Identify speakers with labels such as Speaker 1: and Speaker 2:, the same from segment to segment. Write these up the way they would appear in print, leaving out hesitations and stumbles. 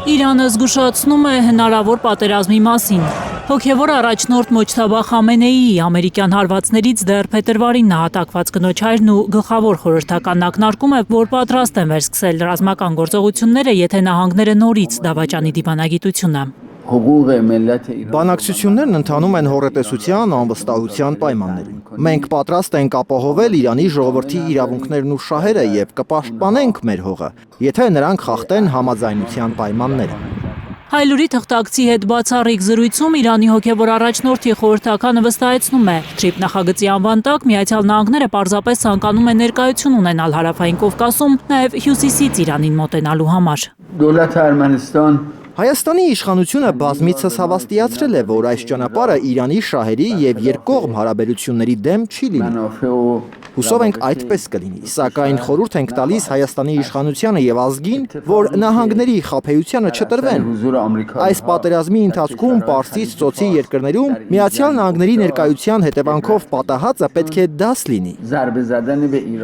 Speaker 1: Իրանը զգուշացնում է հնարավոր պատերազմի մասին։ Հոգևոր առաջնորդ Մոջթաբա Խամենեիի ամերիկյան հարվածներից դեռ փետրվարին նահատակված կնոջ հայրն ու գլխավոր խորհրդականն ակնարկում է, որ պատրաստ են վերսկսել ռազմական գործողությունները, եթե նահանգները նորից դավաճանի դիվանագիտությունը։
Speaker 2: Բանակցություններն ընթանում են հոռետեսության, անվստահության պայմաններում։ Մենք պատրաստ ենք ապահովել Իրանի ժողովրդի իրավունքներն ու շահերը եւ կպաշտպանենք մեր հողը, եթե նրանք խախտեն համաձայնության պայմանները։
Speaker 1: Հայլուրի թղթակցի հետ բացառիկ զրույցում Իրանի հոգևոր առաջնորդի խորհրդականը վստահեցնում է, TRIP նախագծի անվան տակ Միացյալ Նահանգները պարզապես ցանկանում է ներկայություն ունենալ Հարավային Կովկասում, նաև հյուսիսից Իրանին մոտենալու համար։
Speaker 2: Հայաստանի իշխանությունը բազմիցս հավաստիացրել է, որ այս ճանապարհը Իրանի շահերի եւ երկկողմ հարաբերությունների դեմ չի լինի։ Հուսով ենք այդպես կլինի, սակայն խորհուրդ ենք տալիս Հայաստանի իշխանությանը եւ ազգին, որ նահանգների խաբեությանը չտրվեն։ Այս պատերազմի ընթացքում Պարսից ծոցի երկրներում Միացյալ Նահանգների ներկայության հետևանքով պատահածը պետք է դաս լինի։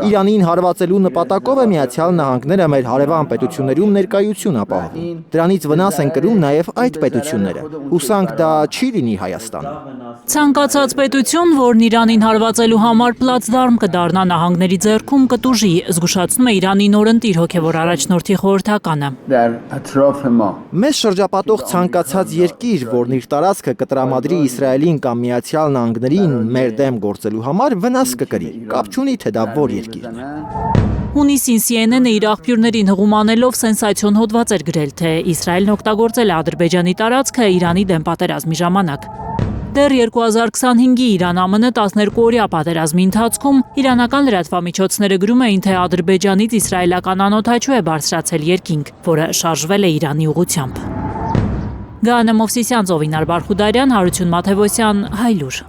Speaker 2: Իրանին հարվածելու նպատակով է Միացյալ Նահանգները մեր հարևան պետություններում ներկայություն ապահովում։ Դրանից վնաս են կրում նաև այդ պետությունները։ Հուսանք դա չի լինի Հայաստանում։
Speaker 1: Ցանկացած պետություն, որն Իրանին հարվածելու համար պլացդարմ կդառնա նահանգների ձեռքում, կտուժի, զգուշացնում է Իրանի նորընտիր հոգևոր առաջնորդի խորհրդականը։
Speaker 2: Մեզ շրջապատող ցանկացած երկիր, որն իր տարածքը կտրամադրի Իսրայելին կամ Միացյալ Նահանգներին մեր դեմ գործելու համար, վնաս կկրի, կապ չունի թե դա որ երկիրն է։
Speaker 1: Հունիսին CNN-ը իր աղբյուրներին հղումանելով սենսացիոն հոդված էր գրել, թե Իսրայելն օգտագործել է Ադրբեջանի տարածքը Իրանի դեմ պատերազմի ժամանակ։ Դեռ 2025-ի Իրան-ԱՄՆ 12-օրյա պատերազմի ընթացքում իրանական լրատվամիջոցները գրում էին, թե Ադրբեջանից իսրայելական անօդաչու է բարձրացել երկինք, որը շարժվել է Իրանի ուղղությամբ։ Գանե Մովսիսյան, Ծովինար Բարխուդարյան, Հարություն Մաթևոսյան, Հայլուր։